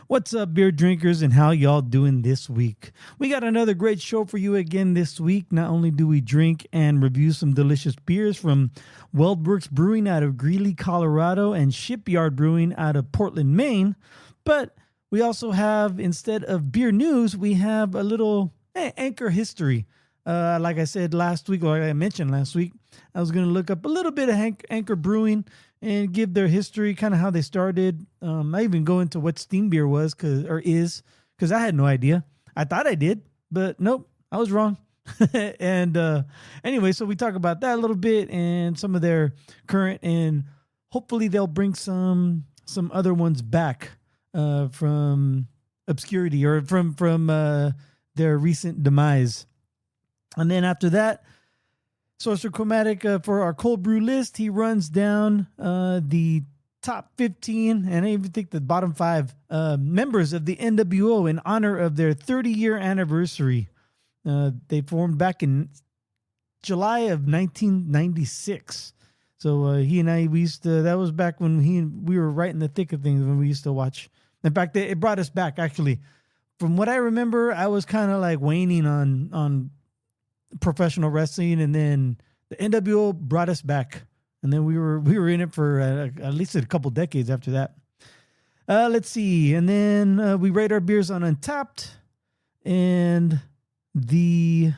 What's up, beer drinkers, and how y'all doing this week? We got another great show for you again this week. Not only do we drink and review some delicious beers from Weldwerks Brewing out of Greely, Colorado, and Shipyard Brewing out of Portland, Maine, but we also have, instead of beer news, we have a little Anchor history. Like I said last week, or like I mentioned last week, I was going to look up a little bit of Anchor Brewing and give their history, kind of how they started. I even go into what steam beer was, because I had no idea. I thought I did, but nope, I was wrong. And anyway, so we talk about that a little bit and some of their current, and hopefully they'll bring some other ones back from obscurity, or from their recent demise. And then after that, Sorcerer Chromatic, for our cold brew list, he runs down the top 15, and I even think the bottom 5 members of the N.W.O. in honor of their 30-year anniversary. They formed back in July of 1996. So he and I, that was back when we were right in the thick of things, when we used to watch. In fact, it brought us back, actually. From what I remember, I was kind of like waning on professional wrestling, and then the N.W.O. brought us back, and then we were in it for at least a couple decades after that. Let's see, and then we rate our beers on Untappd, and let me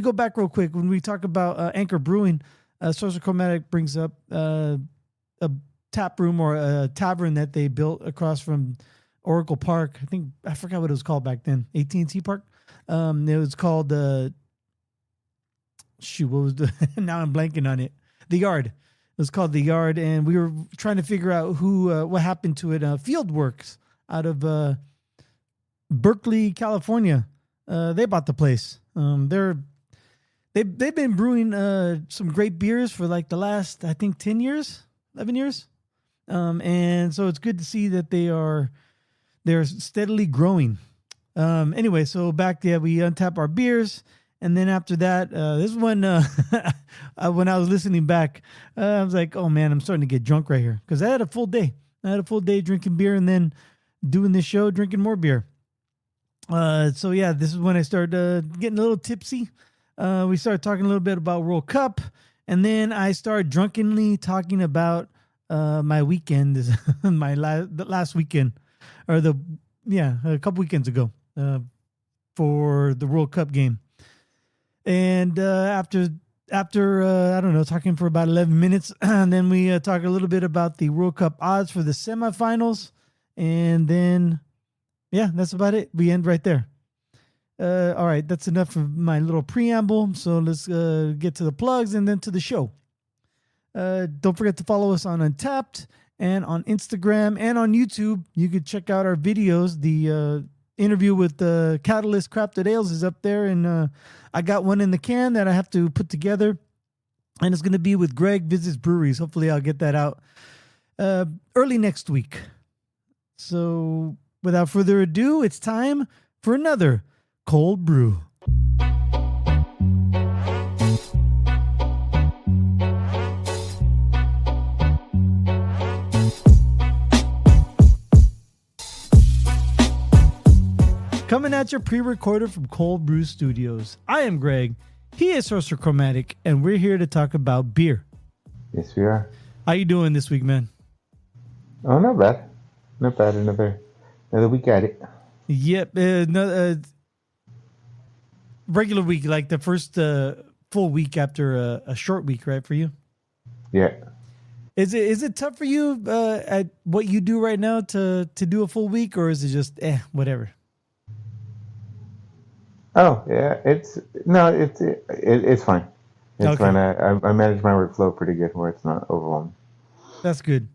go back real quick. When we talk about Anchor Brewing, Sorcerer Chromatic brings up a tap room, or a tavern that they built across from Oracle Park. I forgot what it was called back then. AT&T Park. It was called what was now I'm blanking on it. The Yard. It was called The Yard, and we were trying to figure out what happened to it. Fieldworks out of Berkeley, California. They bought the place. They've been brewing some great beers for like the last, I think, 10 years, 11 years. And so it's good to see that they're steadily growing. Anyway, so we untap our beers, and then after that, this one, when I was listening back, I was like, oh man, I'm starting to get drunk right here, because I had a full day. Drinking beer, and then doing this show, drinking more beer. So yeah, this is when I started getting a little tipsy. We started talking a little bit about World Cup, and then I started drunkenly talking about my weekend, the last weekend, or a couple weekends ago. For the World Cup game. And after I don't know, talking for about 11 minutes, and then we talk a little bit about the World Cup odds for the semifinals, and then that's about it. We end right there. All right, that's enough of my little preamble, so let's get to the plugs and then to the show. Don't forget to follow us on Untappd and on Instagram and on YouTube. You could check out our videos. The interview with Catalyst Crafted Ales is up there, and I got one in the can that I have to put together, and it's going to be with Greg Visits Breweries. Hopefully I'll get that out early next week. So without further ado, it's time for another cold brew. Coming at you pre-recorded from Cold Brew Studios. I am Greg. He is Sorcerer Chromatic, and we're here to talk about beer. Yes, we are. How you doing this week, man? Oh, not bad. Not bad. Another week at it. Yep. Regular week, like the first full week after a short week, right, for you? Yeah. Is it tough for you at what you do right now to do a full week, or is it just whatever? Oh yeah, it's fine. It's okay. fine. I manage my workflow pretty good, where it's not overwhelming. That's good.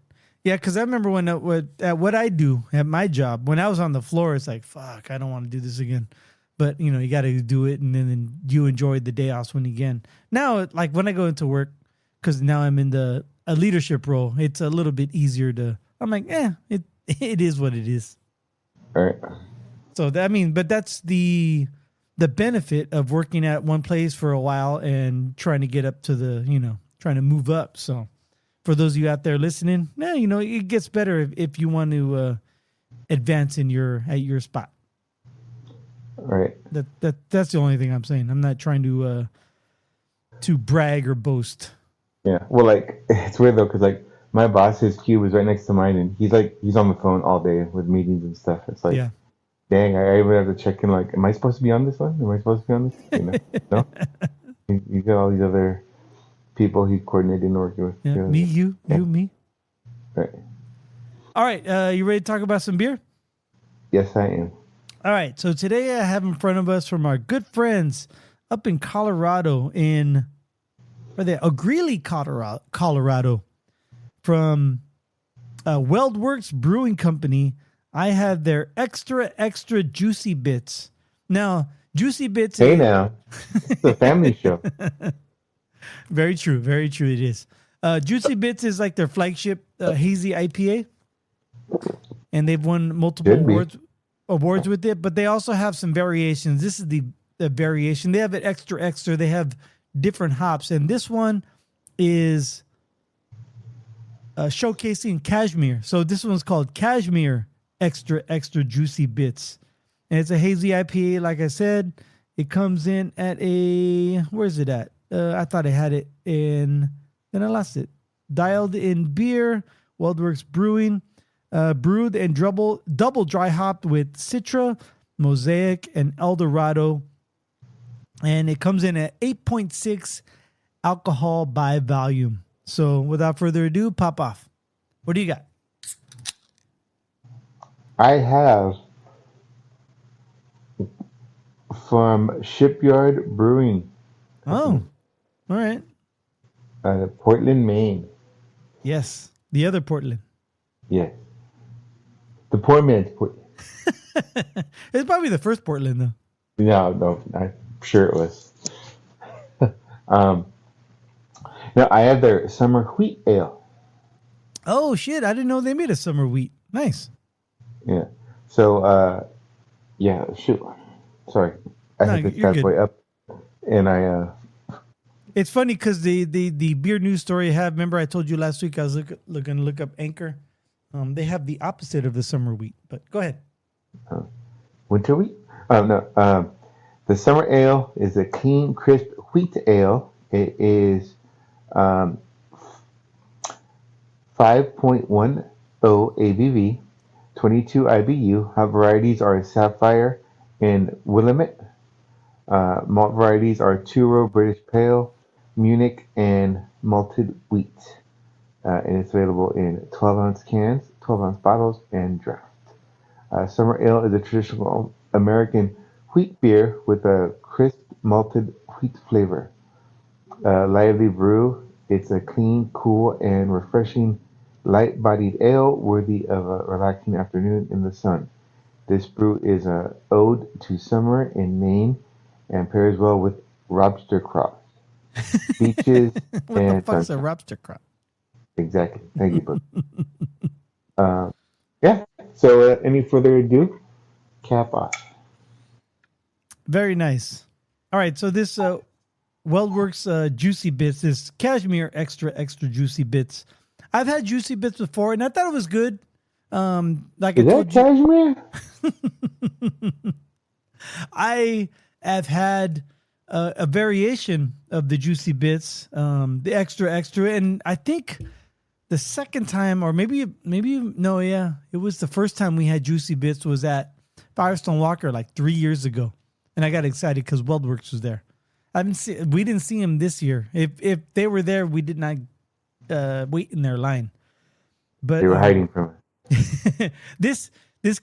Yeah, because I remember when what I do at my job, when I was on the floor, it's like, fuck, I don't want to do this again. But you got to do it, and then you enjoy the day off when you can. Now, like when I go into work, because now I'm in a leadership role, it's a little bit easier to. I'm like, it is what it is. All right. So but that's the benefit of working at one place for a while and trying to get up to trying to move up. So for those of you out there listening, it gets better if you want to advance at your spot. Right. That's the only thing I'm saying. I'm not trying to brag or boast. Yeah. Well, like it's weird though, because like my boss, his cube is right next to mine, and he's on the phone all day with meetings and stuff. It's like, Yeah. dang, I even have to check in. Like, am I supposed to be on this one? Am I supposed to be on this? No. You got all these other people he's coordinating and working with. Yeah. Me, you, me. Right. All right. You ready to talk about some beer? Yes, I am. All right. So today I have in front of us from our good friends up in Colorado Greely, Colorado, from Weldwerks Brewing Company. I have their extra juicy bits. Now, juicy bits. Hey, now it's a family show. Very true. Very true. It is. Juicy Bits is like their flagship hazy IPA, and they've won multiple awards with it. But they also have some variations. This is the variation. They have it extra. They have different hops, and this one is showcasing Cashmere. So this one's called Cashmere extra juicy bits, and it's a hazy IPA. Like I said, it comes in at where's it at? I thought I had it in, then I lost it. Dialed in beer, Weldwerks Brewing, brewed and double dry hopped with Citra, Mosaic, and Eldorado. And it comes in at 8.6 alcohol by volume. So without further ado, pop off. What do you got? I have from Shipyard Brewing. Oh, all right. Portland, Maine. Yes, the other Portland. Yes. The poor man's Portland. It's probably the first Portland, though. No, I'm sure it was. Now, I have their summer wheat ale. Oh, shit. I didn't know they made a summer wheat. Nice. Yeah. So, yeah, shoot. Sorry. I had this bad boy up. And it's funny because the beer news story I have, remember I told you last week I was looking to look up Anchor. They have the opposite of the summer wheat, but go ahead. Winter wheat? Oh, no. The summer ale is a clean, crisp wheat ale. It is 5.10 ABV, 22 IBU. Hop varieties are Sapphire and Willamette. Malt varieties are Two-Row British Pale, Munich, and Malted Wheat. And it's available in 12-ounce cans, 12-ounce bottles, and draft. Summer Ale is a traditional American wheat beer with a crisp malted wheat flavor. Lively brew, it's a clean, cool, and refreshing light-bodied ale worthy of a relaxing afternoon in the sun. This brew is an ode to summer in Maine and pairs well with lobster cross, beaches, what and the fuck's sunshine. a lobster cross? Exactly. Thank you, bud. Yeah. So, any further ado, cap off. Very nice. All right, so this Weldwerks Juicy Bits is Cashmere extra juicy bits. I've had juicy bits before, and I thought it was good. Like Is I that told you, Cashmere? I have had a variation of the juicy bits, the extra, and I think the second time, or maybe no, yeah, it was the first time we had juicy bits was at Firestone Walker like 3 years ago, and I got excited because Weldwerks was there. We didn't see him this year. If they were there, we did not wait in their line. But They were hiding from it. this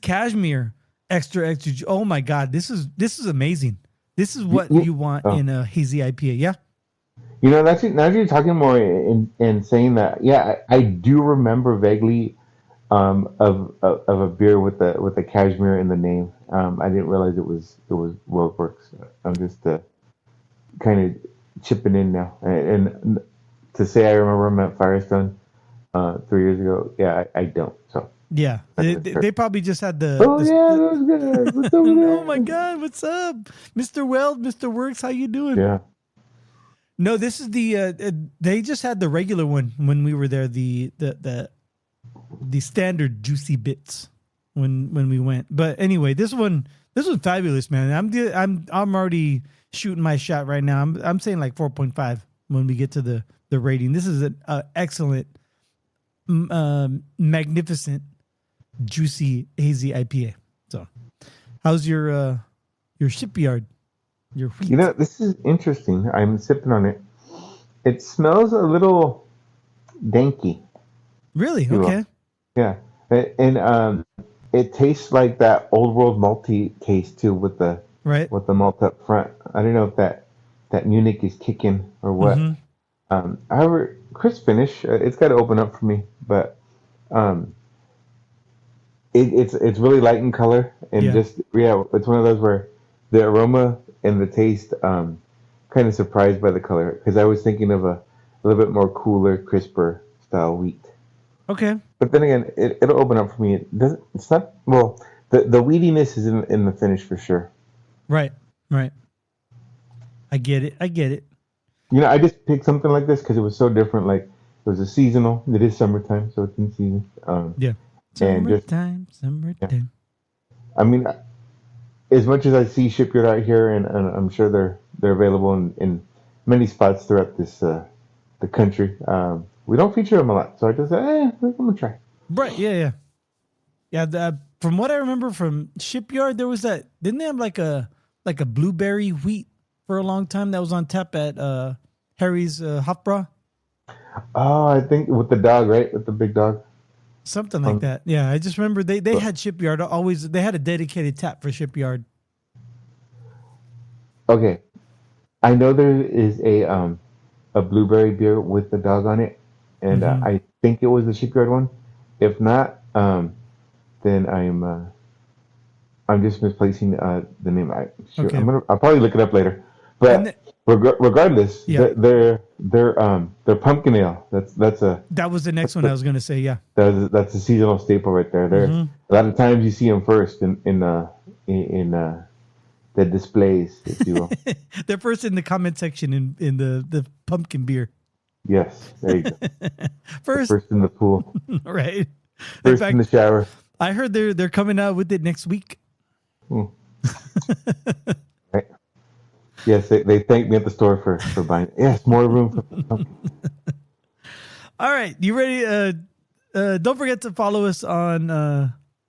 Cashmere extra. Oh my God, this is amazing. This is what you want in a hazy IPA. Yeah. You know, now that you're talking more and saying that, yeah, I do remember vaguely of a beer with the cashmere in the name. I didn't realize it was Weldwerks. I'm just kind of chipping in now, and to say I remember him at Firestone 3 years ago, yeah, I don't. So yeah, they probably just had the. Oh yeah, that was good. What's over there? Oh my God, what's up, Mr. Weld, Mr. Works? How you doing? Yeah. No, this is the. They just had the regular one when we were there. The standard juicy bits. when we went. But anyway, this was fabulous, man. I'm already shooting my shot right now. I'm saying like 4.5 when we get to the rating. This is an excellent, magnificent, juicy, hazy IPA. So, how's your Shipyard? Your wheat? You know, this is interesting. I'm sipping on it. It smells a little danky. Really? Okay. Yeah, and it tastes like that old world malty taste too, with the Right. malt up front. I don't know if that Munich is kicking or what. However, crisp finish. It's got to open up for me, but um, it's really light in color and just it's one of those where the aroma and the taste kind of surprised by the color, because I was thinking of a little bit more cooler, crisper style wheat. Okay. But then again, it'll open up for me. It doesn't. It's not. Well, the weediness is in the finish for sure. Right. I get it. You know, I just picked something like this because it was so different. Like, it was a seasonal. It is summertime, so it's in season. Yeah. Summertime. Yeah. I mean, as much as I see Shipyard out here, and I'm sure they're available in many spots throughout this the country. We don't feature them a lot, so I just said, I'm gonna try. Right. Yeah. From what I remember from Shipyard, there was that. Didn't they have like a blueberry wheat for a long time that was on tap at Harry's Hofbräu? Oh, I think with the dog, right? With the big dog. Something like that. Yeah, I just remember they had Shipyard always. They had a dedicated tap for Shipyard. Okay, I know there is a blueberry beer with the dog on it, and I think it was the Shipyard one. If not, then I'm just misplacing the name. Okay. I'll probably look it up later. But regardless, their pumpkin ale. That was the next one I was gonna say. Yeah, that's a seasonal staple right there. A lot of times you see them first in the displays, if you will. They're first in the comment section in the pumpkin beer. Yes, there you go. First in the pool. Right. First in the shower. I heard they're coming out with it next week. Right. Yes, they thanked me at the store for buying. Yes, more room for pumpkin. All right, you ready? Don't forget to follow us on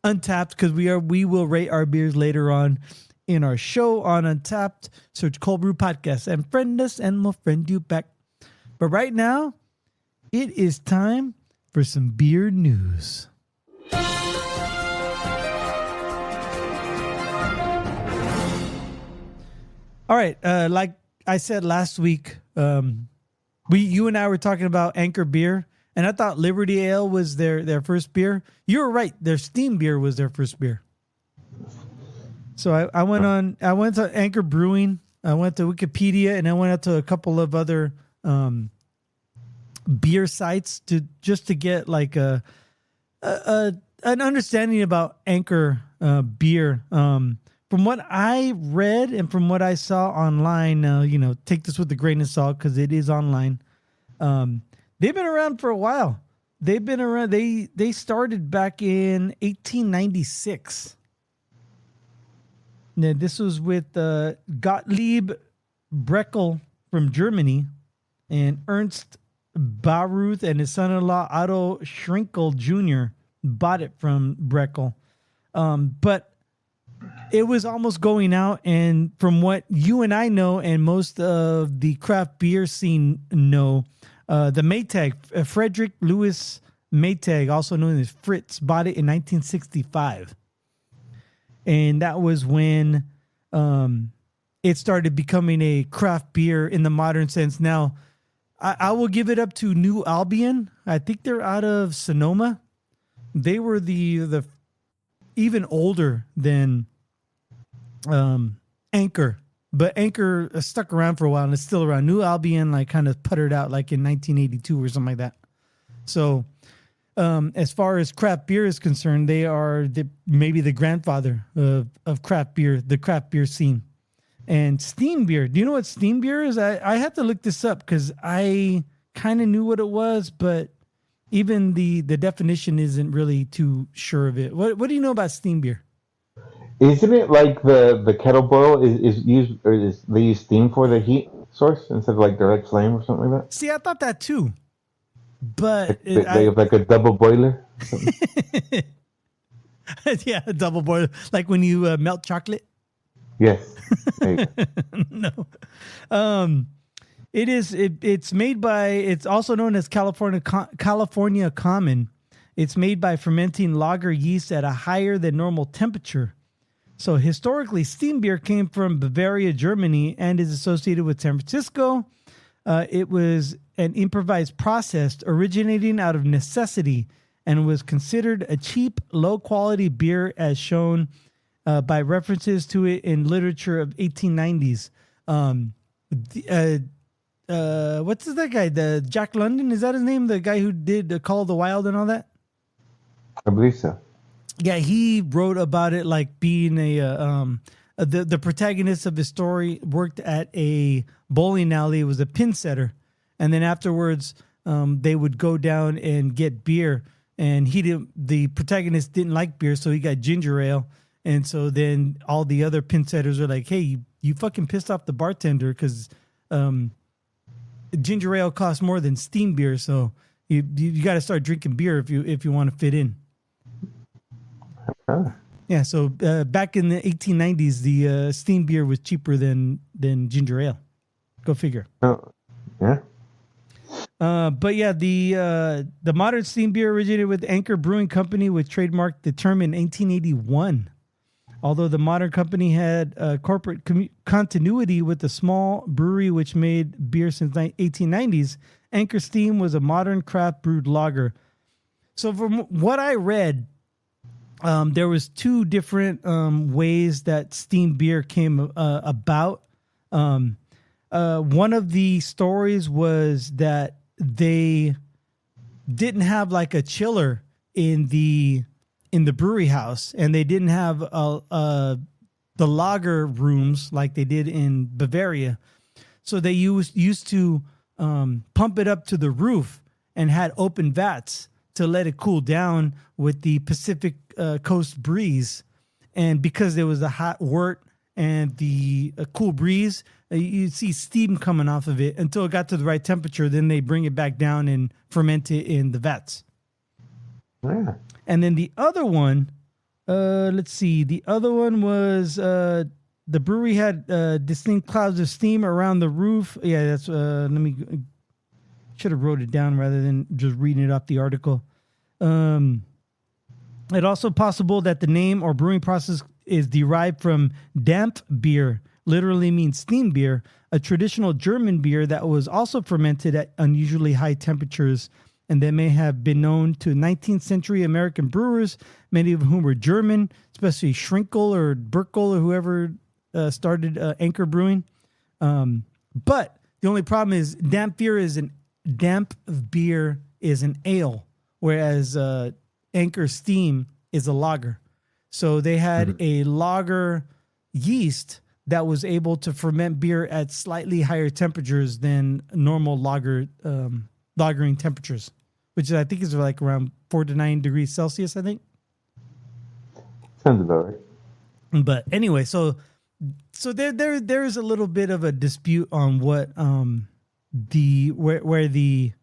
Untappd, because we will rate our beers later on in our show on Untappd. Search Cold Brew Podcast and friend us, and we'll friend you back. But right now, it is time for some beer news. All right, like I said last week, you and I were talking about Anchor Beer, and I thought Liberty Ale was their first beer. You were right; their steam beer was their first beer. So I went to Anchor Brewing, I went to Wikipedia, and I went out to a couple of other beer sites to get like an understanding about Anchor beer. From what I read and from what I saw online, take this with a grain of salt because it is online. They've been around for a while. They've been around. They started back in 1896. Now, this was with Gottlieb Breckel from Germany, and Ernst Baruth and his son-in-law Otto Schrinkel Jr. bought it from Breckel. But it was almost going out, and from what you and I know, and most of the craft beer scene know, the Maytag, Frederick Louis Maytag, also known as Fritz, bought it in 1965. And that was when it started becoming a craft beer in the modern sense. Now, I will give it up to New Albion. I think they're out of Sonoma. They were the even older than Anchor, but Anchor stuck around for a while and it's still around. New Albion like kind of puttered out like in 1982 or something like that. So as far as craft beer is concerned, they are maybe the grandfather of craft beer, the craft beer scene. And steam beer. Do you know what steam beer is? I had to look this up because I kind of knew what it was, but Even the definition isn't really too sure of it. What do you know about steam beer? Isn't it like the kettle boil is used, or is they use steam for the heat source instead of like direct flame or something like that? See, I thought that too, but Like they have like a double boiler or something? yeah, a double boiler, like when you melt chocolate. Yes. There you go. No, it's made by, it's also known as California Common. It's made by fermenting lager yeast at a higher than normal temperature. So historically, steam beer came from Bavaria, Germany, and is associated with San Francisco. It was an improvised process originating out of necessity and was considered a cheap, low-quality beer as shown by references to it in literature of 1890s. What's that guy? The Jack London, is that his name? The guy who did Call of the Wild and all that? I believe so. Yeah, he wrote about it like being the protagonist of his story worked at a bowling alley. It was a pin setter, and then afterwards, they would go down and get beer. And the protagonist didn't like beer, so he got ginger ale. And so then all the other pin setters are like, "Hey, you fucking pissed off the bartender because ginger ale costs more than steam beer, so you got to start drinking beer if you want to fit in." Huh. Yeah, so back in the 1890s, the steam beer was cheaper than ginger ale. Go figure. Oh, yeah. But yeah, the modern steam beer originated with Anchor Brewing Company, which trademarked the term in 1881. Although the modern company had corporate continuity with the small brewery which made beer since 1890s, Anchor Steam was a modern craft brewed lager. So from what I read, there was two different ways that steam beer came about. One of the stories was that they didn't have like a chiller in the brewery house, and they didn't have the lager rooms like they did in Bavaria. So they used to pump it up to the roof and had open vats to let it cool down with the Pacific Coast breeze. And because there was a hot wort and the cool breeze, you'd see steam coming off of it until it got to the right temperature. Then they bring it back down and ferment it in the vats. Yeah. And then the other one, let's see. The other one was the brewery had distinct clouds of steam around the roof. Yeah, that's, should have wrote it down rather than just reading it off the article. It's also possible that the name or brewing process is derived from damp beer, literally means steam beer, a traditional German beer that was also fermented at unusually high temperatures, and that may have been known to 19th century American brewers, many of whom were German, especially Schrinkel or Burkel or whoever started Anchor Brewing. But the only problem is damp beer is an ale, whereas Anchor Steam is a lager. So they had a lager yeast that was able to ferment beer at slightly higher temperatures than normal lagering temperatures, which I think is like around 4 to 9 degrees Celsius, I think. Sounds about right. But anyway, so there's a little bit of a dispute on what where the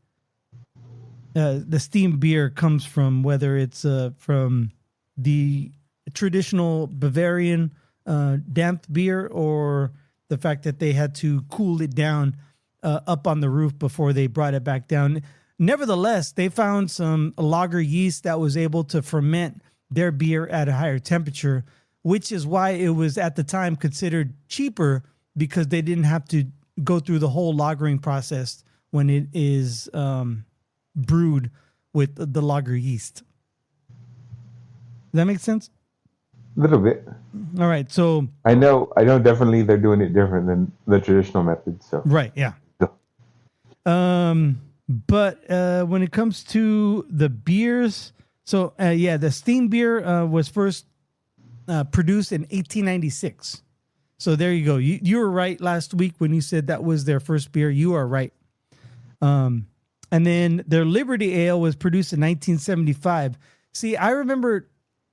steam beer comes from, whether it's from the traditional Bavarian damp beer or the fact that they had to cool it down up on the roof before they brought it back down. Nevertheless, they found some lager yeast that was able to ferment their beer at a higher temperature, which is why it was at the time considered cheaper, because they didn't have to go through the whole lagering process when it is brewed with the lager yeast. Does that make sense? A little bit. All right. So I know definitely they're doing it different than the traditional method. So right. Yeah. But when it comes to the beers, so the steam beer was first produced in 1896. So there you go. You were right last week when you said that was their first beer. You are right. And And then their Liberty Ale was produced in 1975. See, I remember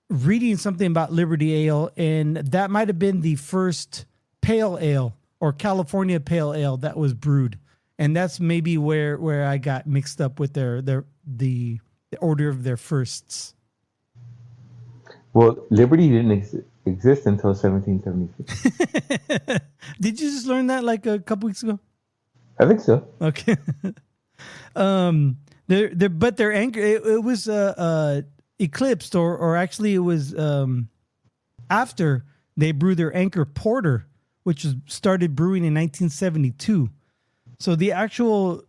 reading something about Liberty Ale, and that might have been the first pale ale or California pale ale that was brewed. And that's maybe where I got mixed up with the order of their firsts. Well, Liberty didn't exist until 1776. Did you just learn that like a couple weeks ago? I think so. Okay. But their anchor, it was eclipsed, or actually it was after they brewed their Anchor Porter, which was started brewing in 1972. So the actual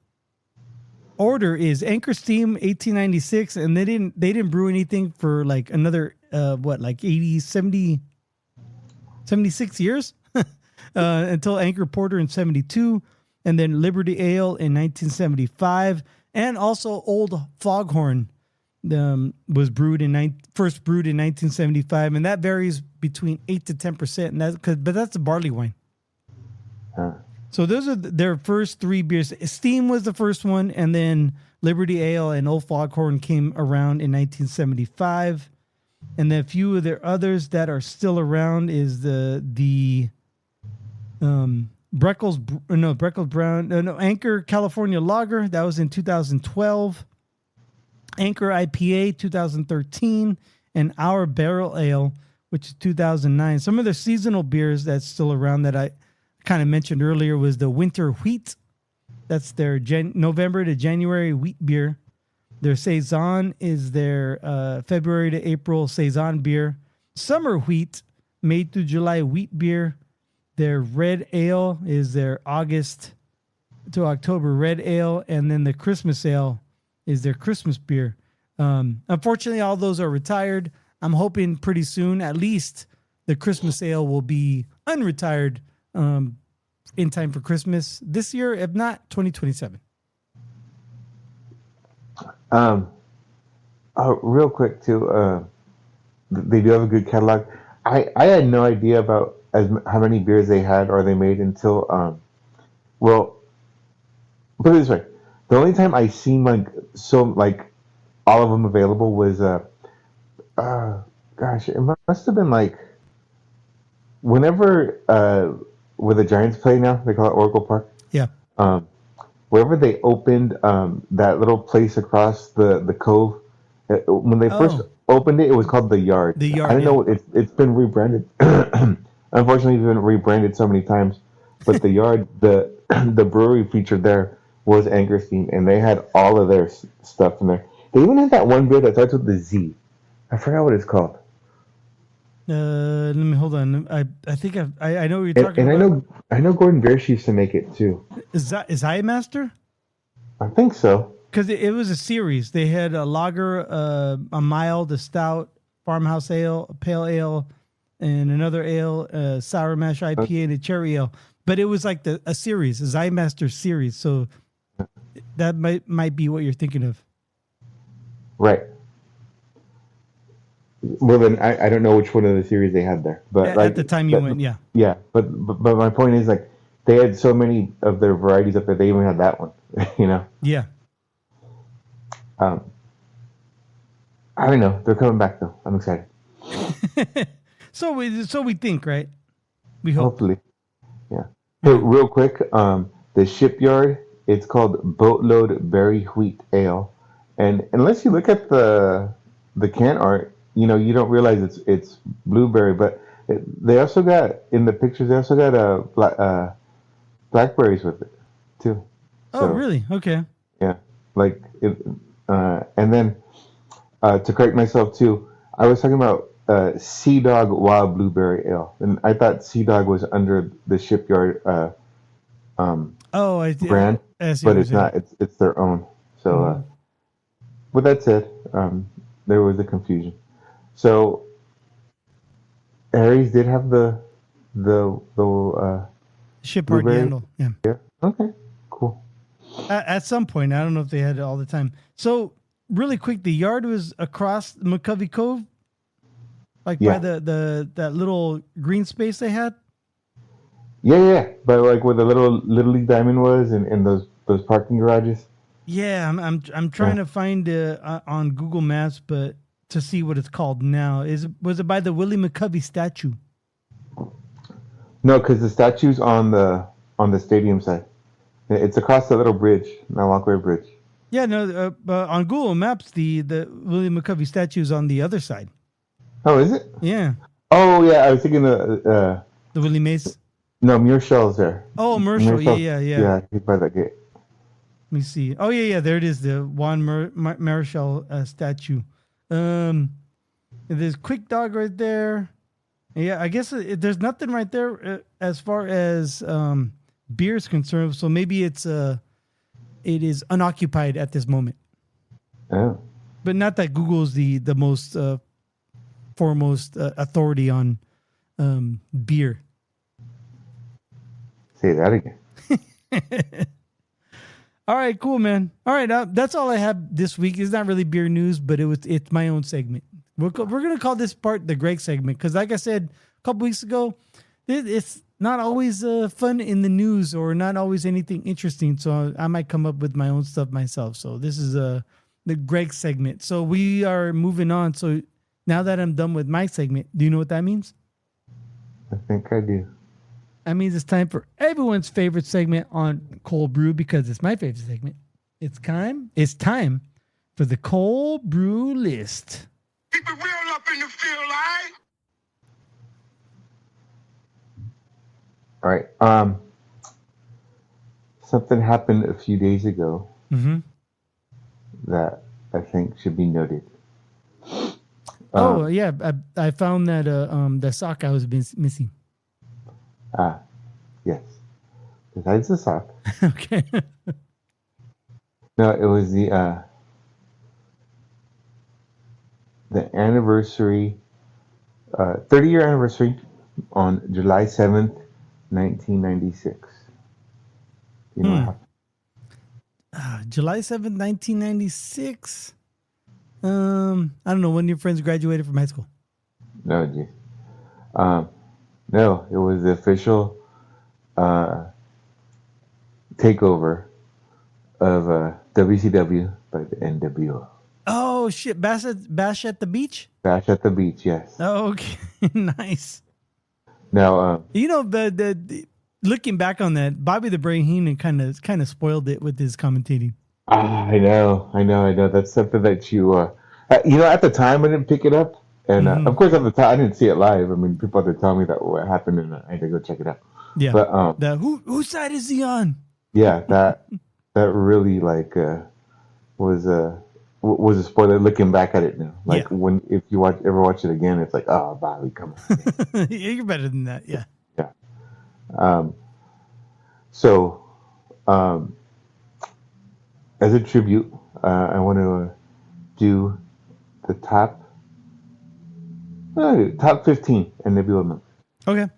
order is Anchor Steam 1896, and they didn't brew anything for like another 76 years until Anchor Porter in 72, and then Liberty Ale in 1975, and also Old Foghorn was first brewed in 1975, and that varies between 8 to 10%, and but that's a barley wine. So those are their first three beers. Steam was the first one, and then Liberty Ale and Old Foghorn came around in 1975. And then a few of their others that are still around is the Breckles Brown, Anchor California Lager, that was in 2012. Anchor IPA 2013, and Our Barrel Ale, which is 2009. Some of their seasonal beers that's still around that I kind of mentioned earlier was the Winter Wheat. That's their November to January wheat beer. Their Saison is their February to April Saison beer. Summer Wheat, May through July wheat beer. Their Red Ale is their August to October Red Ale. And then the Christmas Ale is their Christmas beer. Unfortunately, all those are retired. I'm hoping pretty soon, at least the Christmas Ale will be unretired in time for Christmas this year, if not 2027. Real quick too, they do have a good catalog. I had no idea about how many beers they had or they made until well, put it this way: the only time I seen like all of them available was gosh, it must have been like whenever where the Giants play now, they call it Oracle Park. Yeah. Wherever they opened that little place across the cove, when they first opened it, it was called the Yard. The Yard. I don't know. It's been rebranded. Unfortunately, it's been rebranded so many times. But the Yard, the brewery featured there was Anchor Steam, and they had all of their stuff in there. They even had that one beer that starts with the Z. I forgot what it's called. Let me hold on. I think I know what you're talking about. And I know Gordon Biersch used to make it too. Is I Master? I think so. Because it was a series. They had a lager, a mild, a stout, farmhouse ale, a pale ale, and another ale, sour mash IPA, and a cherry ale. But it was like a series, a Zymaster series. So that might be what you're thinking of. Right. Well, then I don't know which one of the series they had there, but at the time you went, yeah. Yeah, but my point is like they had so many of their varieties up there. They even had that one, you know. Yeah. I don't know. They're coming back though. I'm excited. So we think, right? We hope. Hopefully, yeah. Hey, real quick, the Shipyard. It's called Boatload Berry Wheat Ale, and unless you look at the can art, you know, you don't realize it's blueberry, but they also got in the pictures. They also got blackberries with it too. So, really? Okay. Yeah, like it, and then to correct myself too, I was talking about Sea Dog Wild Blueberry Ale, and I thought Sea Dog was under the Shipyard brand, but it's not. It's their own. So, with that said, there was a confusion. So, Aries did have the Shipyard handle. Yeah. Okay. Cool. At some point, I don't know if they had it all the time. So, really quick, the Yard was across McCovey Cove, by that little green space they had. Yeah. But like where the little League Diamond was, and those parking garages. Yeah, I'm trying to find on Google Maps, but to see what it's called now. Was it by the Willie McCovey statue? No, because the statue's on the stadium side. It's across the little bridge, the walkway bridge. Yeah, no. But on Google Maps, the Willie McCovey statue is on the other side. Oh, is it? Yeah, Oh, yeah. I was thinking the Willie Mace. no, Murshell's there. Oh, Marshall. Yeah, Murshell's, yeah, yeah. yeah, he's by that gate. Let me see. Oh, yeah, yeah. There it is. The Juan Marichal statue. There's Quick Dog right there. Yeah, I guess there's nothing right there as far as beer is concerned. So maybe it is unoccupied at this moment. Oh, But not that Google's the most foremost authority on beer. say that again. All right, cool, man. All right, that's all I have this week. It's not really beer news, but it's my own segment. We're gonna call this part the Greg segment because, like I said a couple weeks ago, it's not always fun in the news or not always anything interesting. So I might come up with my own stuff myself. So this is the Greg segment. So we are moving on. So now that I'm done with my segment, do you know what that means? I think I do. That means it's time for everyone's favorite segment on Cold Brew because it's my favorite segment. It's time for the Cold Brew List. Keep it real up in the field, All right. Something happened a few days ago Mm-hmm. that I think should be noted. Oh yeah, I found that the sock I was missing. Yes. Besides the sock. Okay. No, it was the anniversary, 30-year anniversary on July 7th, 1996. You know what happened? July 7th, 1996. I don't know when your friends graduated from high school. No, geez. No, it was the official takeover of WCW by the N.W.O. Oh shit, Bash at the Beach? Bash at the Beach, yes. Oh, okay. Nice. Now, You know, the looking back on that, Bobby the Brain Heenan kind of spoiled it with his commentating. I know. That's something that at the time I didn't pick it up. And of course, at the time, I didn't see it live. I mean, people had to tell me that what happened, and I had to go check it out. Yeah. But whose side is he on? yeah, that really was a spoiler. Looking back at it now, like if you ever watch it again, it's like, oh, Bobby, come on. You're better than that. Yeah. Yeah. So, as a tribute, I want to do the top 15 N.W.O members. Okay.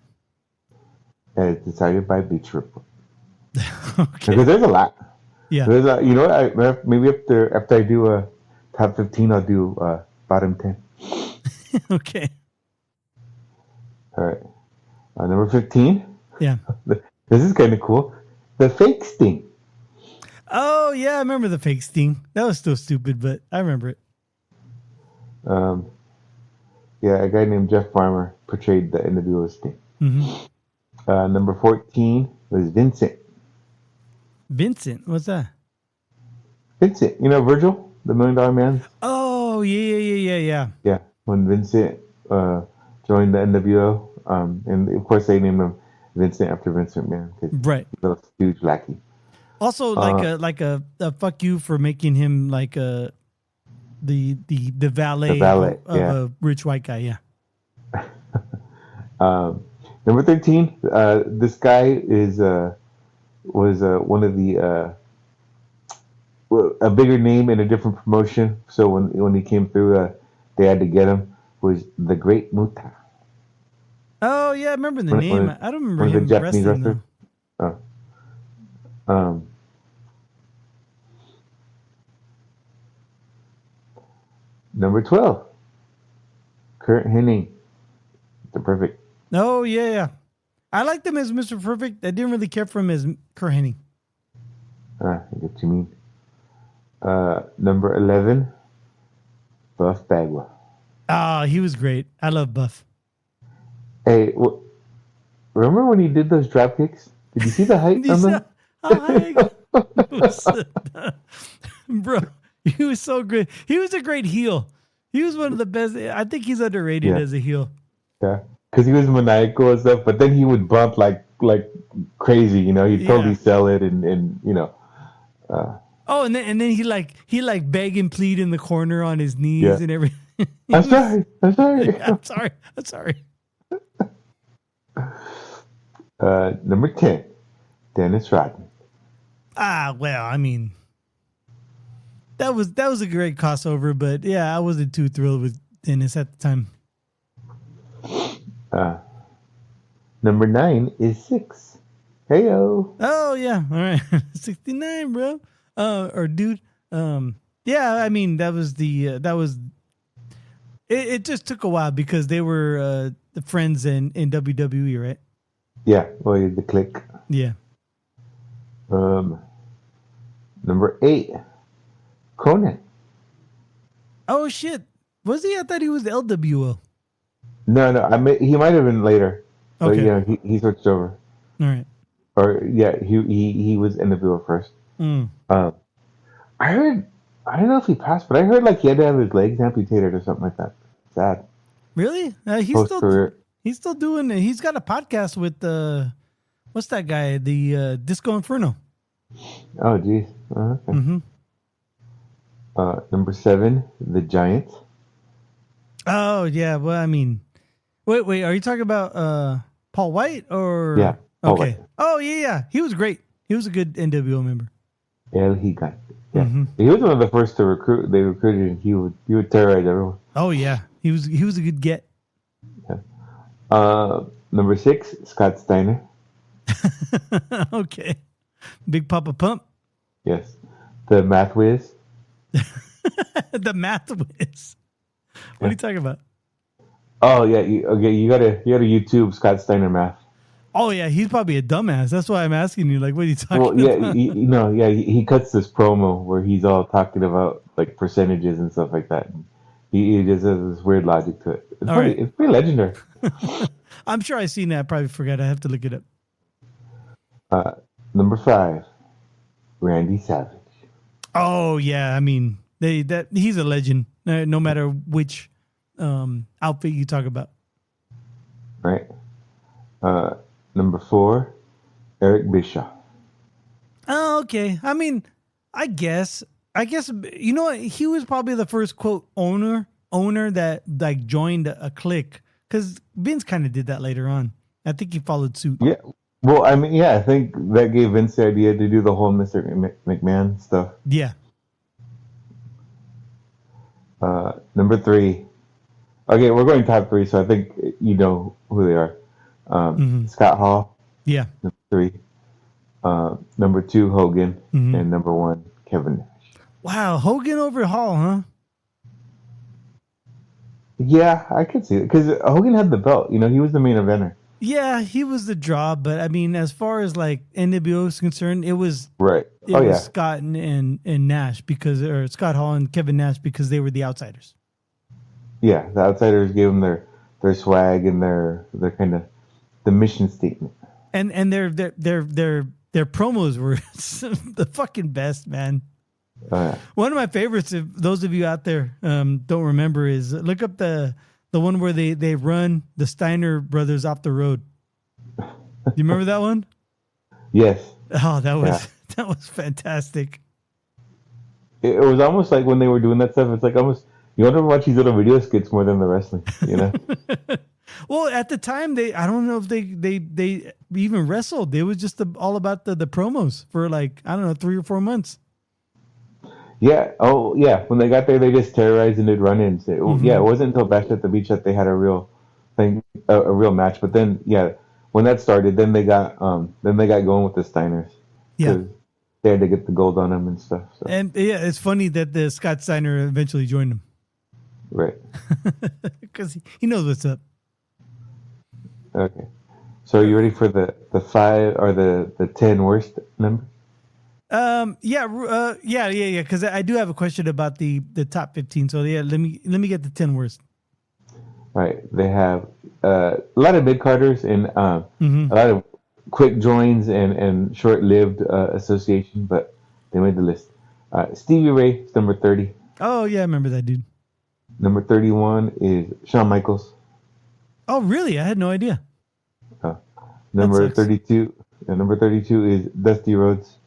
As decided by Beach Report. Okay. Because there's a lot. Yeah. There's maybe after I do a top 15, I'll do bottom 10. Okay. All right. Number 15. Yeah. This is kind of cool. The fake Sting. Oh yeah, I remember the fake Sting. That was still stupid, but I remember it. Yeah, a guy named Jeff Farmer portrayed the N.W.O. Sting. Mm-hmm. Number 14 was Vincent. Vincent, what's that? Vincent, you know Virgil, the $1 Million Man? Oh yeah. Yeah, when Vincent joined the N.W.O., and of course they named him Vincent after Vince McMahon because Right. he's a huge lackey. Also, like a fuck you for making him like the valet, of a rich white guy. Yeah. Number 13, this guy was one of the a bigger name in a different promotion. So when he came through, they had to get him. Was the Great Muta. Oh yeah, I remember the name. I don't remember one of him the Japanese wrestling wrestlers. though. Number 12, Kurt Hennig, the Perfect. Oh yeah. I liked him as Mr. Perfect. I didn't really care for him as Kurt Hennig. I get what you mean. Number 11, Buff Bagwell. Oh, he was great. I love Buff. Hey, remember when he did those drop kicks? Did you see the height You on saw them? how high it was, bro. He was so great. He was a great heel. He was one of the best. I think he's underrated Yeah, as a heel. yeah. Because he was maniacal and stuff, but then he would bump like crazy. You know, he'd totally Yeah. sell it, and you know, uh, Oh, and then he beg and plead in the corner on his knees yeah. and everything. I'm sorry. I'm sorry. I'm sorry. I'm sorry. Number 10, Dennis Rodman. Ah, well, I mean, that was a great crossover, but yeah, I wasn't too thrilled with Dennis at the time. Number 9 is 6. Heyo. Oh yeah, all right, 69, bro. Or dude. Yeah, I mean that was that was. It just took a while because they were the friends in WWE, right? Yeah, well, the click. Yeah. Number 8, Conan. Oh shit, was he? I thought he was the L.W.O. No, he might have been later, but Okay. yeah, he switched over. All right. Or yeah, he was N.W.O first. Mm. I heard, I don't know if he passed, but I heard like he had to have his legs amputated or something like that. Sad. Really? Post career. He's still doing. He's got a podcast with what's that guy? The Disco Inferno. Oh geez. Okay. Mm-hmm. Number 7, the Giant. Oh yeah. Well, I mean, wait. Are you talking about Paul White or? Yeah. Paul Okay. White. Oh yeah. He was great. He was a good N.W.O member. El Gigante. Yeah. Mm-hmm. He was one of the first to recruit. They recruited him. He would terrorize everyone. Oh yeah. He was a good get. Yeah. Number 6, Scott Steiner. Okay. Big Papa Pump. Yes. The Math Whiz. The Math Whiz. What are you talking about? Oh yeah. You gotta YouTube Scott Steiner math. Oh yeah, he's probably a dumbass. That's why I'm asking you. Like, what are you talking Well, yeah, about? he cuts this promo where he's all talking about like percentages and stuff like that. And he just has this weird logic to it. It's pretty legendary. I'm sure I've seen that. I probably forgot. I have to look it up. Number 5, Randy Savage. Oh yeah, I mean he's a legend. No matter which outfit you talk about. Right. Number 4, Eric Bischoff. Oh, okay. I mean, I guess you know what? He was probably the first quote owner that like joined a clique, because Vince kind of did that later on. I think he followed suit. Yeah. Well, I mean, yeah, I think that gave Vince the idea to do the whole Mr. McMahon stuff. Yeah. Number 3. Okay, we're going top 3, so I think you know who they are. Scott Hall. Yeah. Number 3. Number 2, Hogan. Mm-hmm. And number 1, Kevin Nash. Wow, Hogan over Hall, huh? Yeah, I could see it because Hogan had the belt. You know, he was the main eventer. Yeah, he was the draw, but I mean, as far as like N.W.O is concerned, it was Right. It was Scott and Nash or Scott Hall and Kevin Nash, because they were the outsiders. Yeah, the outsiders gave them their swag and their kind of the mission statement. And their promos were the fucking best, man. Oh, yeah. One of my favorites, if those of you out there don't remember, is look up the one where they run the Steiner brothers off the road. You remember that one? Yes. Oh, that was fantastic. It was almost like when they were doing that stuff. It's like almost you want to watch these little video skits more than the wrestling. You know. Well, at the time, I don't know if they even wrestled. It was just all about the promos for like, I don't know, 3 or 4 months. Yeah. Oh, yeah. When they got there, they just terrorized and did run-ins. Yeah, it wasn't until Bash at the Beach that they had a real thing, a real match. But then, yeah, when that started, then they got going with the Steiners. Yeah. They had to get the gold on them and stuff. So. And yeah, it's funny that the Scott Steiner eventually joined them. Right. Because he knows what's up. Okay. So are you ready for the 5 or the 10 worst numbers? Yeah. Because I do have a question about the top 15. So yeah, let me get the 10 worst. Right. They have a lot of mid carders and a lot of quick joins and short lived association, but they made the list. Stevie Ray is number 30. Oh yeah, I remember that dude. Number 31 is Shawn Michaels. Oh really? I had no idea. Number sucks. 32. Number 32 is Dusty Rhodes.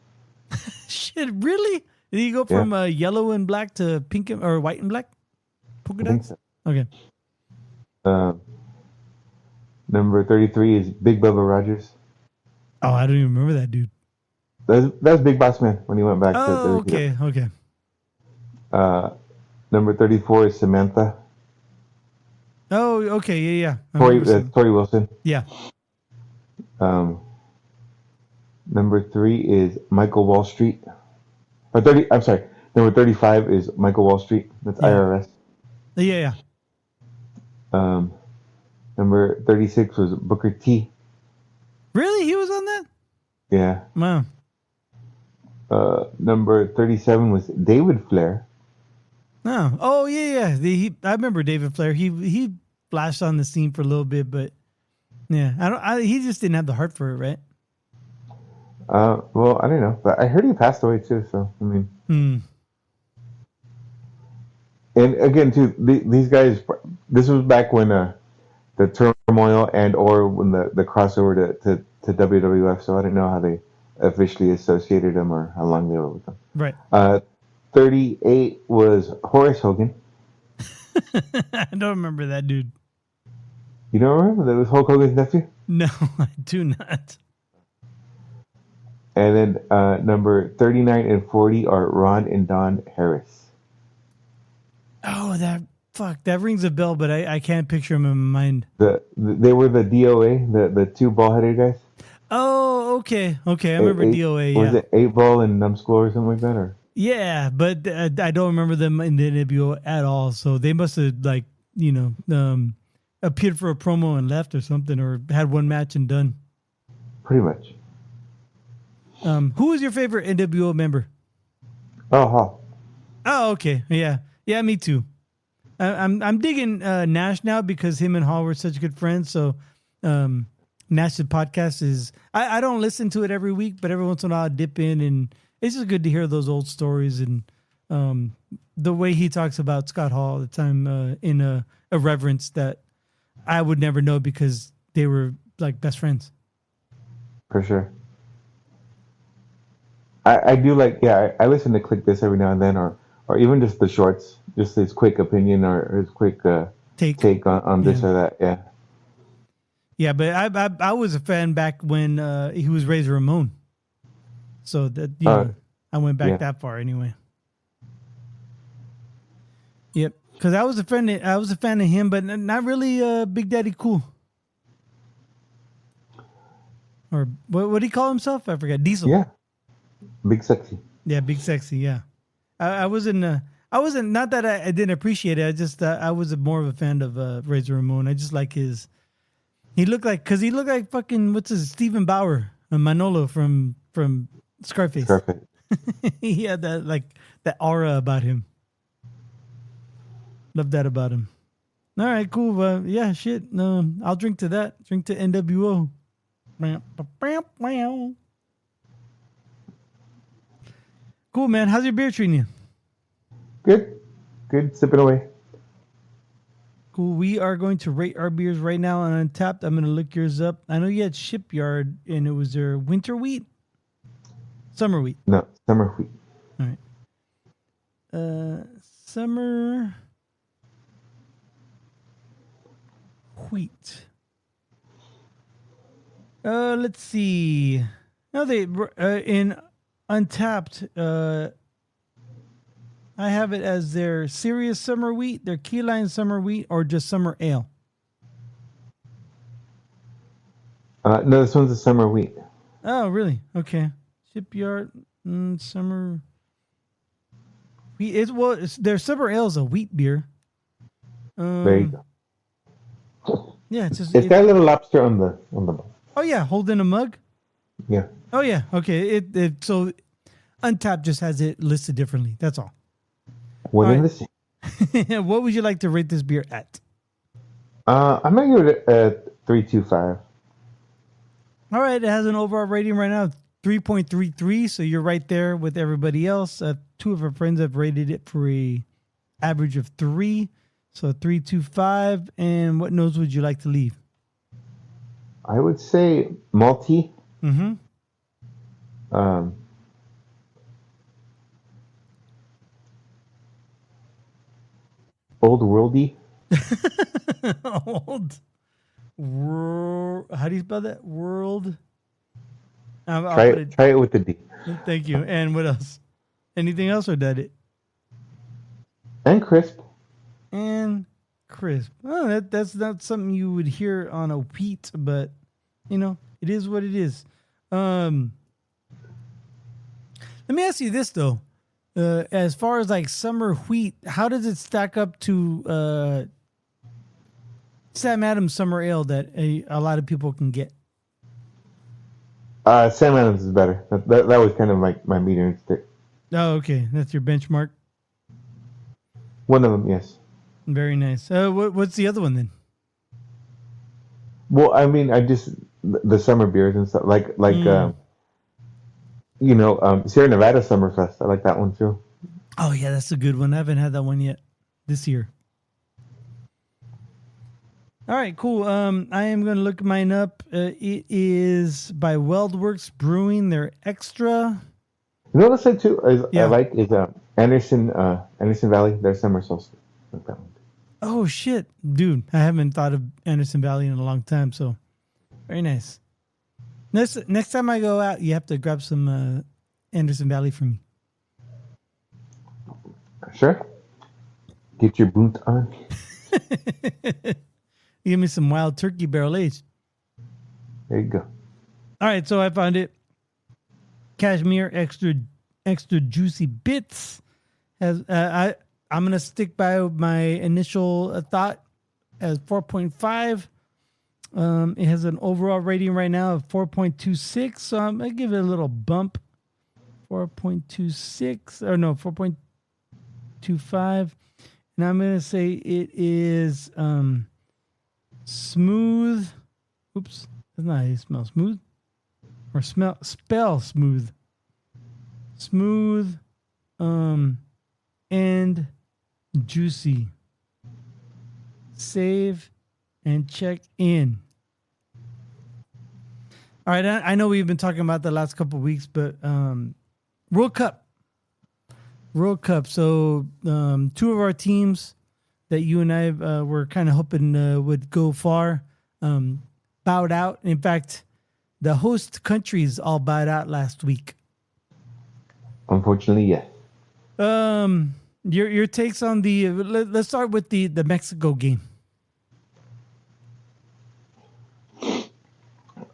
Shit, really? Did he go from yellow and black to pink or white and black? Polka I think dots? so. Okay. Number 33 is Big Bubba Rogers. Oh, I don't even remember that dude. That's Big Boss Man when he went back to Oh, the okay. Number 34 is Samantha. Oh, okay, yeah. Tori Wilson. Yeah. Number 3 is Michael Wall Street. I'm sorry. Number 35 is Michael Wall Street. That's IRS. Yeah. Number 36 was Booker T. Really? He was on that? Yeah. Wow. Number 37 was David Flair. Oh yeah. I remember David Flair. He flashed on the scene for a little bit, but yeah, he just didn't have the heart for it, right? Well, I don't know, but I heard he passed away too. So I mean, and again, too, these guys. This was back when the turmoil and or when the crossover to WWF. So I don't know how they officially associated them or how long they were with them. Right. 38 was Horace Hogan. I don't remember that dude. You don't remember that was Hulk Hogan's nephew? No, I do not. And then number 39 and 40 are Ron and Don Harris. Oh, that rings a bell, but I can't picture him in my mind. They were the DOA, the two ball-headed guys. Oh, okay. I remember DOA. Was it 8 Ball and Numbskull or something like that? Or yeah, but I don't remember them in the N.W.O at all. So they must have appeared for a promo and left or something, or had one match and done. Pretty much. Who was your favorite N.W.O member? Oh, Hall. Oh, okay. Yeah, me too. I'm digging Nash now because him and Hall were such good friends. So Nash's podcast is I don't listen to it every week, but every once in a while I dip in, and it's just good to hear those old stories and the way he talks about Scott Hall all the time in a reverence that I would never know because they were like best friends. For sure. I do like, I listen to Click This every now and then, or even just the shorts, just his quick opinion or his quick take on this or that. Yeah. Yeah, but I was a fan back when he was Razor Ramon. So that I went back that far anyway. Yep, because I was a fan of him, but not really Big Daddy Cool. Or what did he call himself? I forgot. Diesel. Yeah. Big Sexy. Yeah, Big Sexy. Yeah, I wasn't. Not that I didn't appreciate it. I just I was more of a fan of Razor Ramon. I just like his. He looked like fucking what's his Stephen Bauer, Manolo from Scarface. He had that aura about him. Love that about him. All right, cool. Yeah, shit. I'll drink to that. Drink to N.W.O. Cool, man. How's your beer treating you? Good. Sipping away. Cool. We are going to rate our beers right now on Untappd. I'm going to look yours up. I know you had Shipyard, and it was their winter wheat? Summer wheat. No, summer wheat. All right. Summer wheat. Let's see. No, they in Untappd. I have it as their serious summer wheat, their key line summer wheat, or just summer ale. No, this one's a summer wheat. Oh, really? Okay. Shipyard summer wheat. Their summer ale is a wheat beer. There you go. Yeah, it's got a little lobster on the. Oh yeah, holding a mug. Yeah. Oh yeah. Okay. So Untappd just has it listed differently. That's all. One All in right. the same. What would you like to rate this beer at? I'm gonna give it a 3.25. All right, it has an overall rating right now of 3.33, so you're right there with everybody else. Two of our friends have rated it for a average of 3, so 3.25. And what nose would you like to leave? I would say malty. Mm-hmm. Um, old worldy. Old. How do you spell that? World. I'll Try put it. Try it with the D. Thank you. And what else? Anything else, or that it? And crisp. And crisp. Oh, that's not something you would hear on a wheat, but it is what it is. Let me ask you this though. As far as like summer wheat, how does it stack up to Sam Adams Summer Ale that a lot of people can get? Sam Adams is better. That was kind of my meter stick. Oh, okay. That's your benchmark. One of them, yes. Very nice. What's the other one then? Well, I mean, I just the summer beers and stuff like Sierra Nevada Summerfest. I like that one too. Oh yeah, that's a good one. I haven't had that one yet this year. All right, cool. I am going to look mine up. It is by Weldwerks Brewing. They're extra. You know what I said too? Yeah. I like is Anderson Valley. Their summer solstice. Like that one. Oh shit, dude! I haven't thought of Anderson Valley in a long time. So very nice. Next time I go out, you have to grab some Anderson Valley for me. Sure. Get your boot on. Give me some Wild Turkey barrel aged. There you go. All right, so I found it. Cashmere extra juicy bits. I'm gonna stick by my initial thought as 4.5. It has an overall rating right now of 4.26, so I'm gonna give it a little bump. 4.26 or no 4.25, and I'm gonna say it is smooth. Oops, that's not how you smell smooth. Or spell smooth. Smooth, and juicy. Save and check in. All right, I know we've been talking about the last couple of weeks, but World Cup. So 2 of our teams that you and I were kind of hoping would go far bowed out. In fact, the host countries all bowed out last week. Unfortunately, yes. Your takes on the let's start with the Mexico game.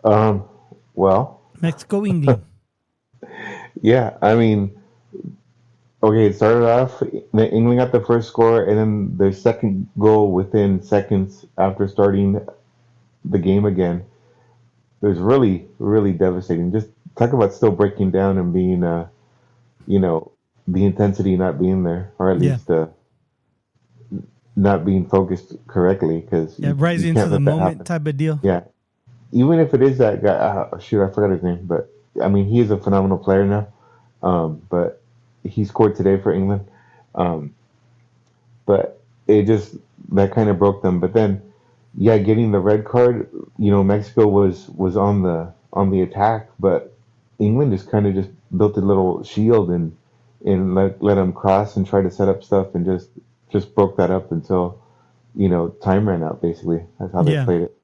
Well, Mexico England. Yeah, I mean, okay, it started off, England got the first score, and then their second goal within seconds after starting the game again. It was really, really devastating. Just talk about still breaking down and being, the intensity not being there, or at least not being focused correctly. Because rising to the moment type of deal. Yeah. Even if it is that guy, I forgot his name, but I mean, he is a phenomenal player now. But he scored today for England. But it just, that kind of broke them. But then, getting the red card, Mexico was on the attack, but England just kind of built a little shield and let them cross and try to set up stuff, and just broke that up until, time ran out, basically. That's how they played it.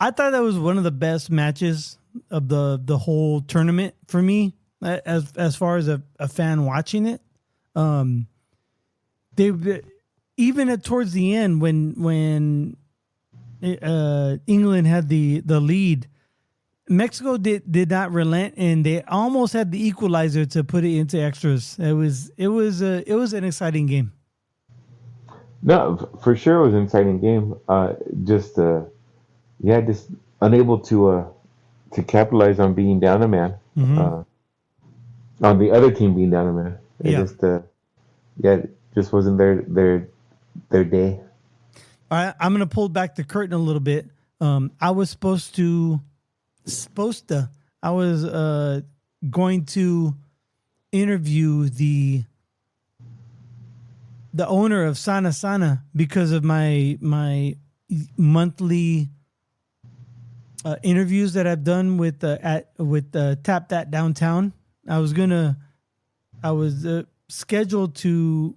I thought that was one of the best matches of the whole tournament for me, as far as a fan watching it. They even towards the end when England had the lead, Mexico did not relent, and they almost had the equalizer to put it into extras. It was an exciting game. No, for sure it was an exciting game. Just unable to capitalize on being down a man. Mm-hmm. On the other team being down there, man. It Yeah. just it just wasn't their day. All right, I'm gonna pull back the curtain a little bit. I was I was going to interview the owner of Sana Sana because of my monthly interviews that I've done with Tap That Downtown. I was scheduled to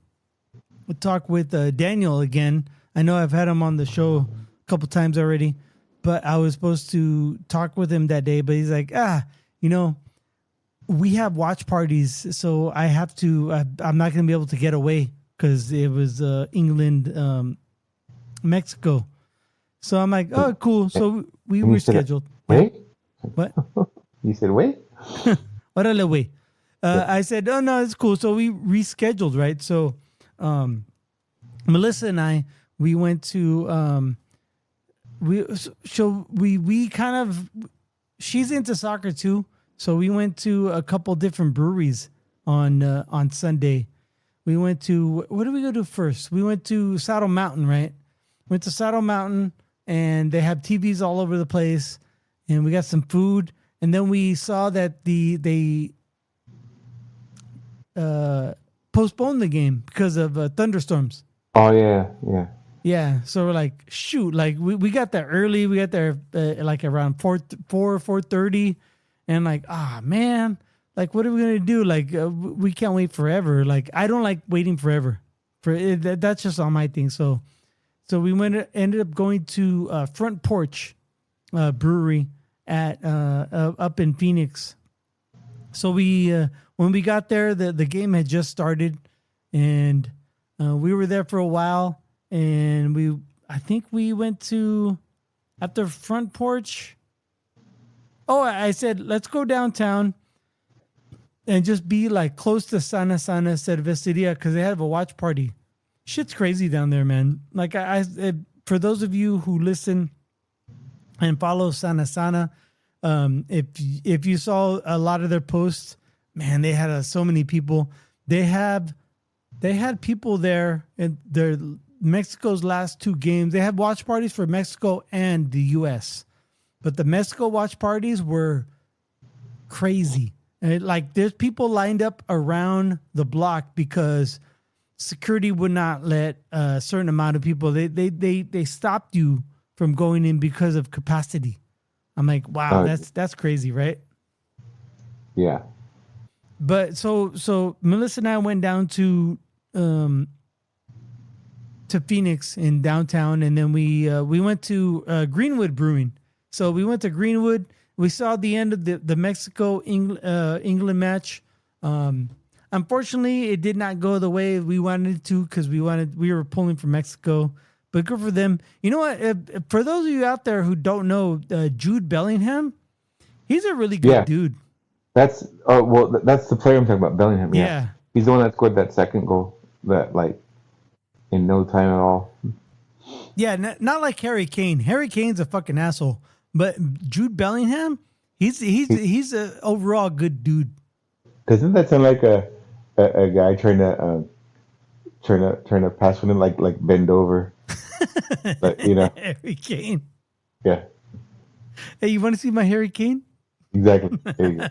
talk with Daniel again. I know I've had him on the show a couple times already, but I was supposed to talk with him that day. But he's like, we have watch parties, so I have to. I'm not going to be able to get away because it was England, Mexico. So I'm like, oh, cool. So we rescheduled. Wait, what? You said wait. Órale, wait. I said, oh no, it's cool. So we rescheduled, right? So Melissa and I, we went to we kind of, she's into soccer too, so we went to a couple different breweries on Sunday. We went to, what did we go to first? We went to Saddle Mountain, right? Went to Saddle Mountain, and they have TVs all over the place, and we got some food, and then we saw that they postponed the game because of thunderstorms. Oh yeah. Yeah, so we're like, shoot, like we got there early. We got there like around 4:30, and like, man, like what are we gonna do? Like we can't wait forever. Like I don't like waiting forever. That's just on my thing. So we ended up going to Front Porch Brewery at up in Phoenix. So we when we got there, the game had just started, and we were there for a while. And I think we went to, after Front Porch. Oh, I said, let's go downtown and just be like close to Sana Sana Cerveceria because they have a watch party. Shit's crazy down there, man. Like I for those of you who listen and follow Sana Sana, if you saw a lot of their posts, man, they had so many people. They had people there, and their Mexico's last two games. They had watch parties for Mexico and the U.S., but the Mexico watch parties were crazy. And like there's people lined up around the block because security would not let a certain amount of people. They stopped you from going in because of capacity. I'm like, wow, that's crazy, right? Yeah. But so Melissa and I went down to Phoenix in downtown, and then we went to Greenwood Brewing. So we went to Greenwood. We saw the end of the Mexico England match. Unfortunately, it did not go the way we wanted it to because we were pulling for Mexico. But good for them. You know what? For those of you out there who don't know, Jude Bellingham, he's a really good dude. That's the player I'm talking about, Bellingham. Yeah. He's the one that scored that second goal that like in no time at all. Yeah, not like Harry Kane. Harry Kane's a fucking asshole. But Jude Bellingham, he's a overall good dude. Doesn't that sound like a guy trying to pass with him like bend over? But, you know, Harry Kane. Yeah. Hey, you want to see my Harry Kane? Exactly. There you go.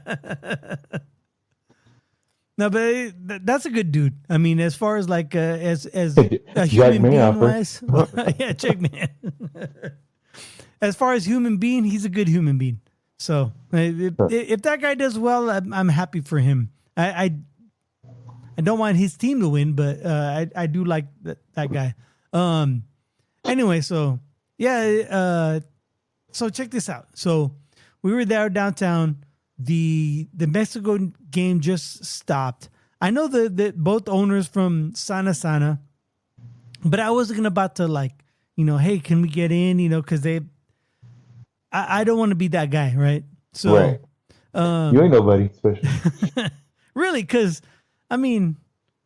No, but that's a good dude. I mean, as far as like as a human being wise, yeah, check me. As far as human being, he's a good human being. So if that guy does well, I'm happy for him. I don't want his team to win, but I do like that guy. Anyway, so yeah, so check this out. So we were there downtown. The Mexico game just stopped. I know that both owners from Sana Sana, but I wasn't about to like, hey, can we get in? Because I don't want to be that guy, right? So, right. You ain't nobody special. Really, because I mean,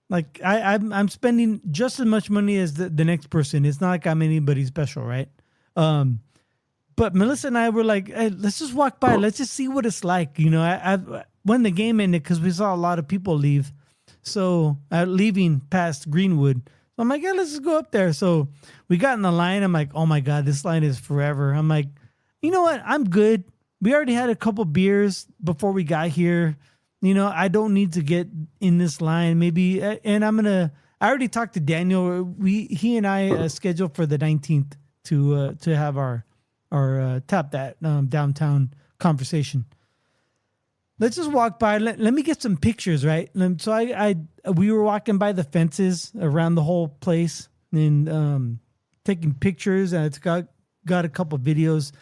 like I'm spending just as much money as the next person. It's not like I'm anybody special, right? But Melissa and I were like, hey, let's just walk by. Let's just see what it's like. when the game ended, because we saw a lot of people leave. So leaving past Greenwood. So I'm like, yeah, let's just go up there. So we got in the line. I'm like, oh my God, this line is forever. I'm like, you know what? I'm good. We already had a couple beers before we got here. You know, I don't need to get in this line. Maybe, and I already talked to Daniel. He and I scheduled for the 19th to have our tap that downtown conversation. Let's just walk by. Let me get some pictures, right? So we were walking by the fences around the whole place and taking pictures, and it's got a couple videos.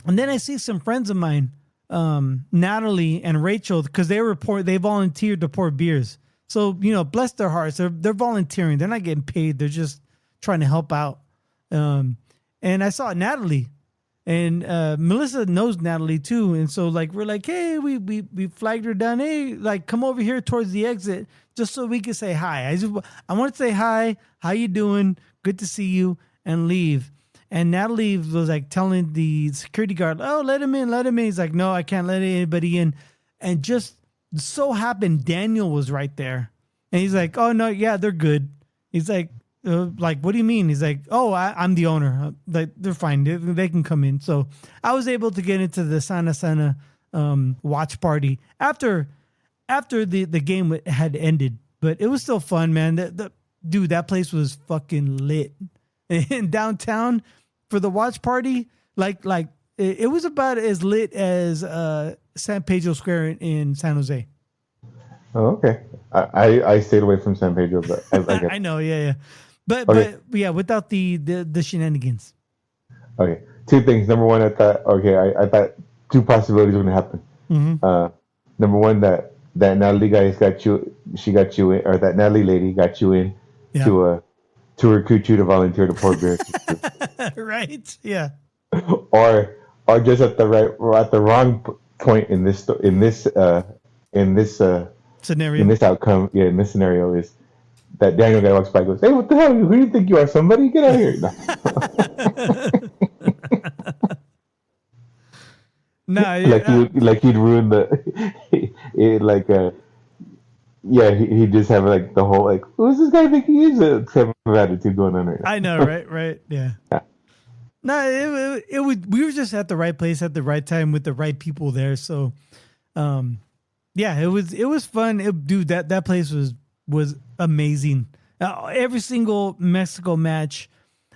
And then I see some friends of mine, Natalie and Rachel, because they volunteered to pour beers. So, you know, bless their hearts. They're volunteering. They're not getting paid. They're just trying to help out. And I saw Natalie. And Melissa knows Natalie too, and so like we're like, hey, we flagged her down. Hey, like come over here towards the exit, just so we can say hi. I want to say hi. How you doing? Good to see you, and leave. And Natalie was like telling the security guard, oh, let him in, let him in. He's like, no, I can't let anybody in. And just so happened Daniel was right there, and he's like, oh no, yeah, they're good. He's like. What do you mean? He's like, oh, I'm the owner. Like, they're fine. They can come in. So I was able to get into the Sana watch party after the game had ended. But it was still fun, man. Dude, that place was fucking lit. In downtown for the watch party, it was about as lit as San Pedro Square in San Jose. Oh, okay. I stayed away from San Pedro, but I know, yeah. But yeah, without the shenanigans. Okay, two things. Number one, I thought two possibilities were going to happen. Mm-hmm. Number one, that Natalie guy she got you in, or that Natalie lady got you in to recruit you to volunteer to pour beer. Right? Yeah. Or just at the wrong point in this scenario. In this outcome, in this scenario is. That Daniel guy walks by and goes, hey, what the hell? Who do you think you are? Somebody? Get out of here. No. He'd ruin he'd just have like the whole, like, who's this guy think he is? Type of attitude going on right now. I know, right? Yeah. No, we were just at the right place at the right time with the right people there. So, yeah, it was fun. Dude, that place was amazing. Every single Mexico match,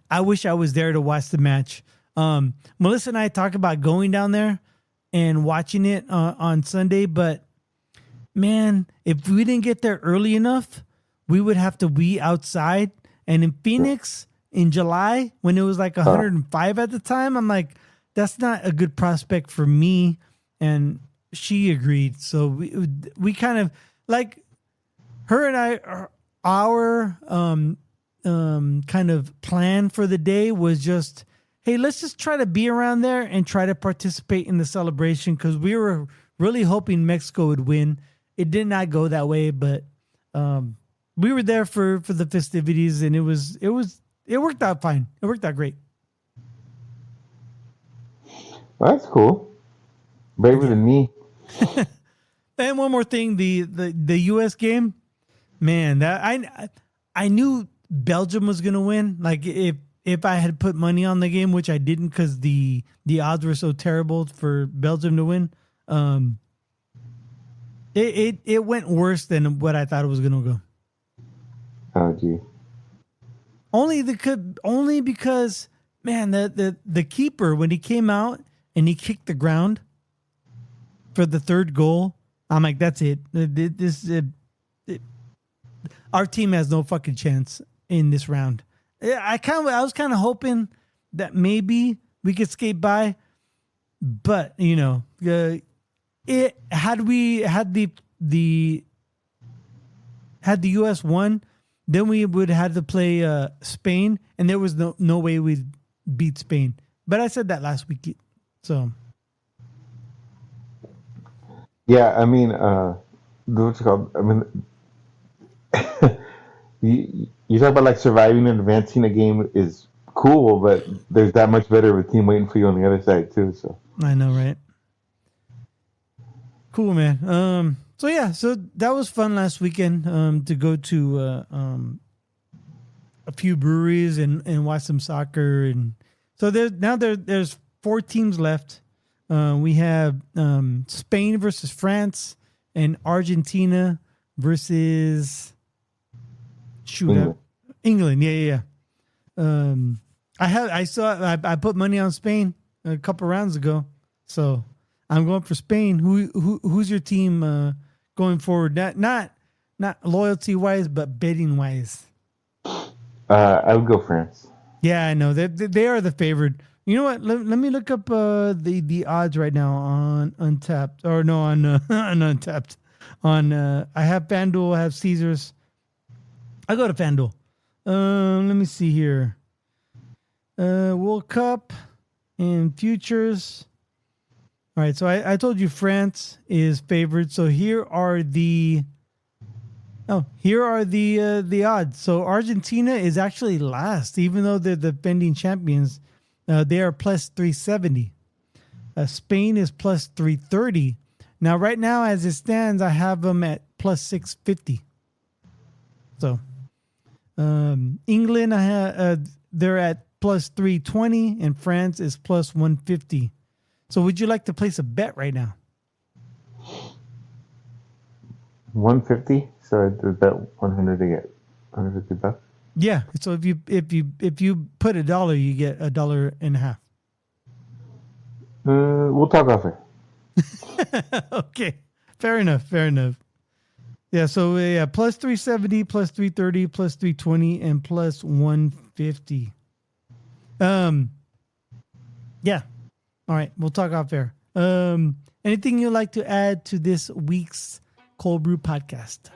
I wish I was there to watch the match. Melissa and I talked about going down there and watching it on Sunday, but man, if we didn't get there early enough, we would have to be outside. And in Phoenix in July, when it was like 105 at the time, I'm like, that's not a good prospect for me. And she agreed. So we kind of like, her and I, our kind of plan for the day was just, hey, let's just try to be around there and try to participate in the celebration, because we were really hoping Mexico would win. It did not go that way, but we were there for the festivities, and it worked out fine. It worked out great. Well, that's cool. Braver than me. And one more thing, the U.S. game. Man, that I knew Belgium was gonna win. Like if I had put money on the game, which I didn't because the odds were so terrible for Belgium to win. It went worse than what I thought it was gonna go. Oh gee. Only because man, the keeper, when he came out and he kicked the ground for the third goal, I'm like, that's it. Our team has no fucking chance in this round. I was kind of hoping that maybe we could skate by, but you know, had the U.S. won, then we would have to play Spain, and there was no way we'd beat Spain. But I said that last week, so. Yeah, I mean, what's it called? I mean, you talk about like surviving and advancing a game is cool, but there's that much better of a team waiting for you on the other side too. So I know, right? Cool, man. So that was fun last weekend. To go to a few breweries and watch some soccer, and so there's 4 teams left. We have Spain versus France and Argentina versus England. Yeah. I put money on Spain a couple rounds ago, so I'm going for Spain. Who's your team going forward? Not loyalty wise, but betting wise. I would go France. Yeah, I know they are the favorite. You know what? Let me look up the odds right now on Untappd, or no, on on Untappd. I have FanDuel, I have Caesars. I go to FanDuel. Let me see here. World Cup and futures. All right, so I told you France is favored. So here are the odds. So Argentina is actually last, even though they're the defending champions. They are plus 370. Spain is plus 330. Now, right now, as it stands, I have them at plus 650. So England, they're at plus 320, and France is plus 150. So would you like to place a bet right now? 150. So I did bet 100 to get 150 bucks. Yeah. So if you put $1, you get $1.50. We'll talk off it. Okay. Fair enough. Yeah. So plus 370, plus 330, plus 320, and plus 150. Yeah. All right. We'll talk off air. Anything you'd like to add to this week's Cold Brew podcast?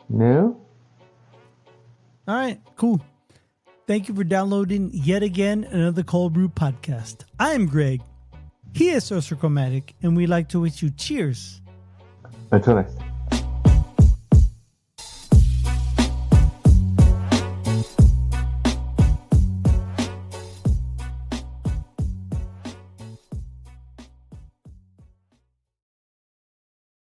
No. All right, cool. Thank you for downloading yet again another Cold Brew podcast. I am Greg. He is Sorcerer Chromatic, and we'd like to wish you cheers. Until next time.